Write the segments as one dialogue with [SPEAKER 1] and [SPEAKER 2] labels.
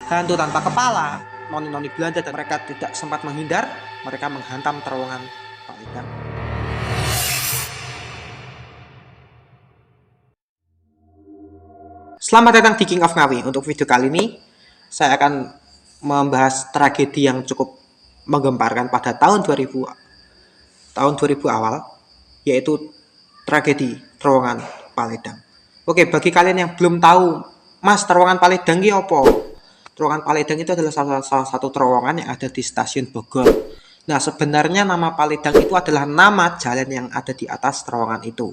[SPEAKER 1] hantu tanpa kepala, noni-noni Belanda, dan mereka tidak sempat menghindar, mereka menghantam terowongan Paledang. Selamat datang di King of Ngawi. Untuk video kali ini, saya akan membahas tragedi yang cukup menggemparkan pada tahun 2000 awal, yaitu tragedi terowongan Paledang. Oke, bagi kalian yang belum tahu, Mas, terowongan Paledang ini apa? Terowongan Paledang itu adalah salah satu terowongan yang ada di stasiun Bogor. Nah, sebenarnya nama Paledang itu adalah nama jalan yang ada di atas terowongan itu.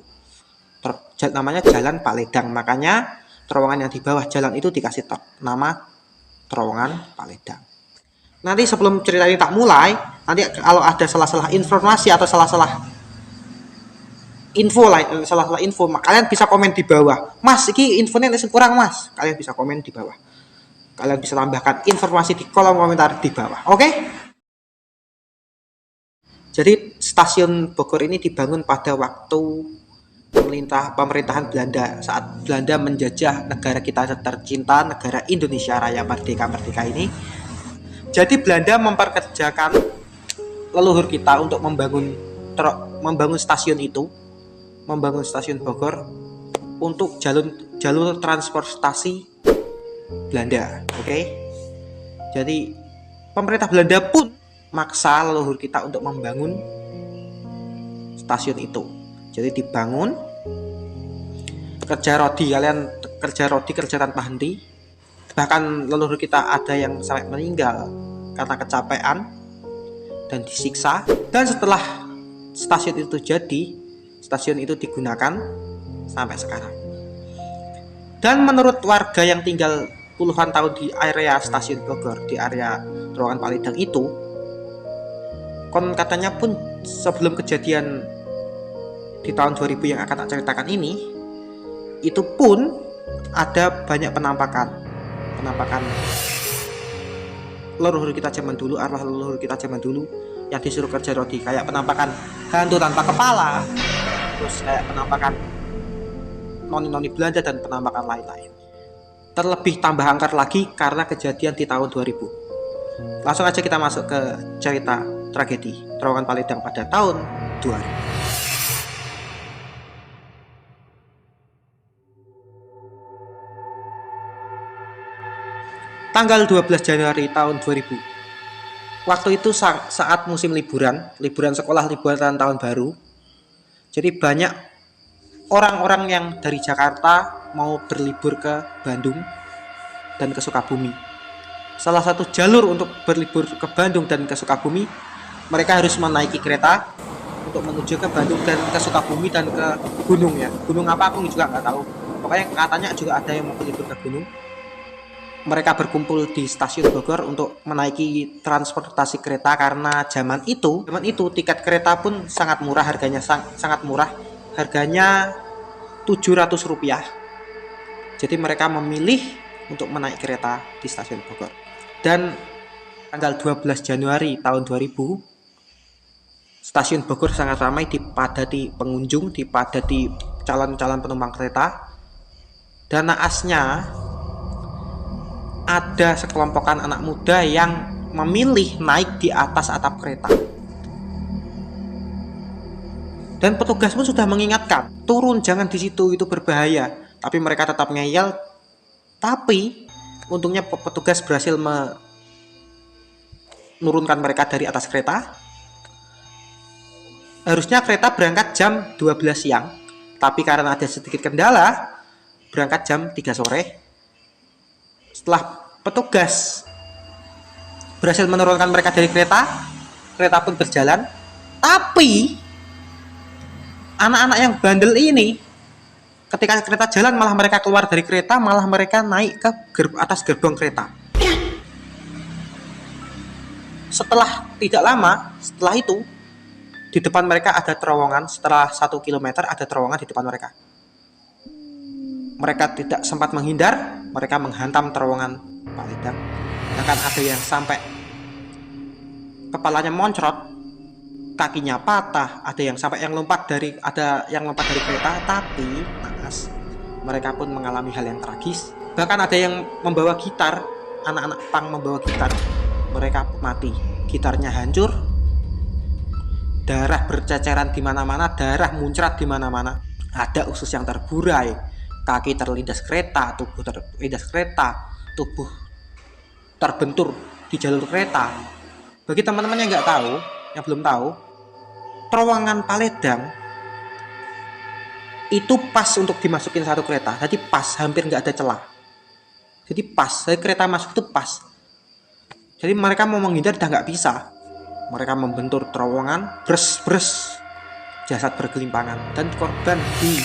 [SPEAKER 1] Namanya Jalan Paledang, makanya terowongan yang di bawah jalan itu dikasih nama terowongan Paledang. Nanti sebelum cerita ini tak mulai, nanti kalau ada salah-salah informasi atau salah-salah info, kalian bisa komen di bawah. Mas, ini infonya kurang, Mas. Kalian bisa komen di bawah. Kalian bisa tambahkan informasi di kolom komentar di bawah. Oke? Jadi stasiun Bogor ini dibangun pada waktu pemerintahan Belanda, saat Belanda menjajah negara kita tercinta, negara Indonesia Raya Merdeka ini. Jadi Belanda memperkerjakan leluhur kita untuk membangun stasiun itu, membangun stasiun Bogor untuk jalur transportasi Belanda. Oke? Jadi pemerintah Belanda pun maksa leluhur kita untuk membangun stasiun itu. Jadi dibangun, kerja rodi tanpa henti. Bahkan leluhur kita ada yang sampai meninggal karena kecapean dan disiksa. Dan setelah stasiun itu jadi, stasiun itu digunakan sampai sekarang. Dan menurut warga yang tinggal puluhan tahun di area stasiun Bogor, di area terowongan Paledang itu, katanya pun sebelum kejadian di tahun 2000 yang akan tak ceritakan ini, itu pun ada banyak penampakan leluhur kita zaman dulu, arwah leluhur kita zaman dulu yang disuruh kerja rodi, kayak penampakan hantu tanpa kepala, terus kayak penampakan noni-noni Belanda dan penampakan lain-lain. Terlebih tambah angker lagi karena kejadian di tahun 2000. Langsung aja kita masuk ke cerita tragedi terowongan Paledang pada tahun 2000. Tanggal 12 Januari tahun 2000. Waktu itu saat musim liburan sekolah, liburan tahun baru. Jadi banyak orang-orang yang dari Jakarta mau berlibur ke Bandung dan ke Sukabumi. Salah satu jalur untuk berlibur ke Bandung dan ke Sukabumi, mereka harus menaiki kereta untuk menuju ke Bandung dan ke Sukabumi dan ke gunung ya. Gunung apa aku juga nggak tahu. Pokoknya katanya juga ada yang mau berlibur ke gunung. Mereka berkumpul di stasiun Bogor untuk menaiki transportasi kereta karena zaman itu tiket kereta pun sangat murah, harganya sangat murah, harganya Rp700. Jadi mereka memilih untuk menaik kereta di stasiun Bogor. Dan tanggal 12 Januari tahun 2000, stasiun Bogor sangat ramai, dipadati pengunjung, dipadati calon-calon penumpang kereta. Dan naasnya ada sekelompokan anak muda yang memilih naik di atas atap kereta. Dan petugas pun sudah mengingatkan, turun, jangan di situ, itu berbahaya. Tapi mereka tetap ngeyel. Tapi untungnya petugas berhasil menurunkan mereka dari atas kereta. Harusnya kereta berangkat jam 12 siang, tapi karena ada sedikit kendala, berangkat jam 3 sore. Setelah petugas berhasil menurunkan mereka dari kereta pun berjalan. Tapi anak-anak yang bandel ini, ketika kereta jalan malah mereka keluar dari kereta, malah mereka naik ke atas gerbong kereta. Tidak lama setelah itu, di depan mereka ada terowongan. Setelah 1 kilometer ada terowongan di depan mereka. Mereka tidak sempat menghindar, mereka menghantam terowongan Paledang. Bahkan ada yang sampai kepalanya moncrot, kakinya patah, ada yang lompat dari kereta, tapi naas mereka pun mengalami hal yang tragis. Bahkan ada yang membawa gitar anak-anak pang membawa gitar. Mereka mati, gitarnya hancur, darah berceceran di mana-mana, darah muncrat di mana-mana. Ada usus yang terburai, kaki terlindas kereta, tubuh terlindas kereta, tubuh terbentur di jalur kereta. Bagi teman-teman yang nggak tahu, yang belum tahu, terowongan Paledang itu pas untuk dimasukin satu kereta. Jadi pas, hampir nggak ada celah. Jadi pas, jadi kereta masuk itu pas. Jadi mereka mau menghindar udah nggak bisa. Mereka membentur terowongan, bres, jasad bergelimpangan. Dan korban di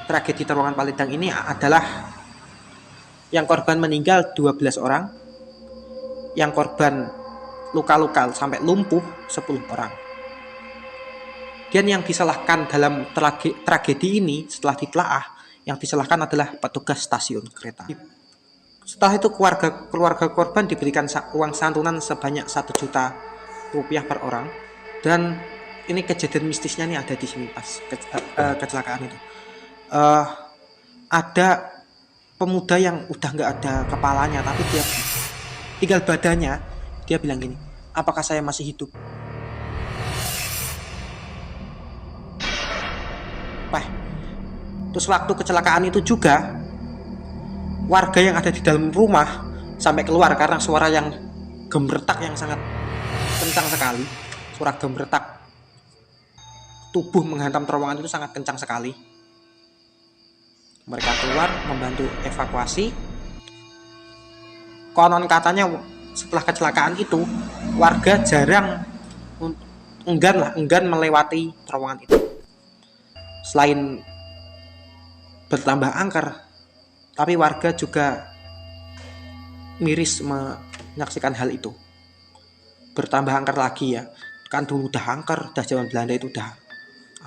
[SPEAKER 1] tragedi terowongan Paledang ini adalah yang korban meninggal 12 orang, yang korban luka-luka sampai lumpuh 10 orang. Dan yang disalahkan dalam tragedi ini setelah ditelaah, yang disalahkan adalah petugas stasiun kereta. Setelah itu keluarga korban diberikan uang santunan sebanyak 1 juta rupiah per orang. Dan ini kejadian mistisnya nih ada di sini pas kecelakaan itu. Ada pemuda yang udah nggak ada kepalanya, tapi dia tinggal badannya. Dia bilang gini, apakah saya masih hidup? Terus waktu kecelakaan itu juga warga yang ada di dalam rumah sampai keluar karena suara yang gemeretak yang sangat kencang sekali. Suara gemeretak tubuh menghantam terowongan itu sangat kencang sekali. Mereka keluar membantu evakuasi. Konon katanya setelah kecelakaan itu warga enggan melewati terowongan itu. Selain bertambah angker, tapi warga juga miris menyaksikan hal itu. Bertambah angker lagi ya, kan dulu udah angker, udah zaman Belanda itu udah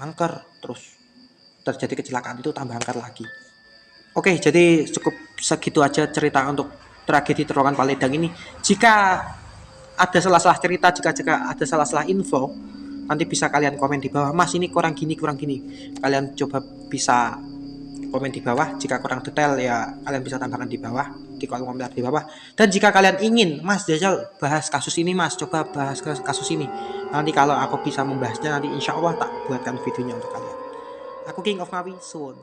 [SPEAKER 1] angker, terus terjadi kecelakaan itu tambah angker lagi. Oke, jadi cukup segitu aja cerita untuk tragedi terowongan Paledang ini. Jika ada salah-salah cerita, jika ada salah-salah info, nanti bisa kalian komen di bawah, Mas ini kurang gini. Kalian coba bisa komen di bawah. Jika kurang detail ya kalian bisa tambahkan di bawah, di kolom komentar di bawah. Dan jika kalian ingin, Mas Jajal bahas kasus ini, Mas coba bahas kasus ini, nanti kalau aku bisa membahasnya nanti insya Allah tak buatkan videonya untuk kalian. Aku King of Ngawi, Sun.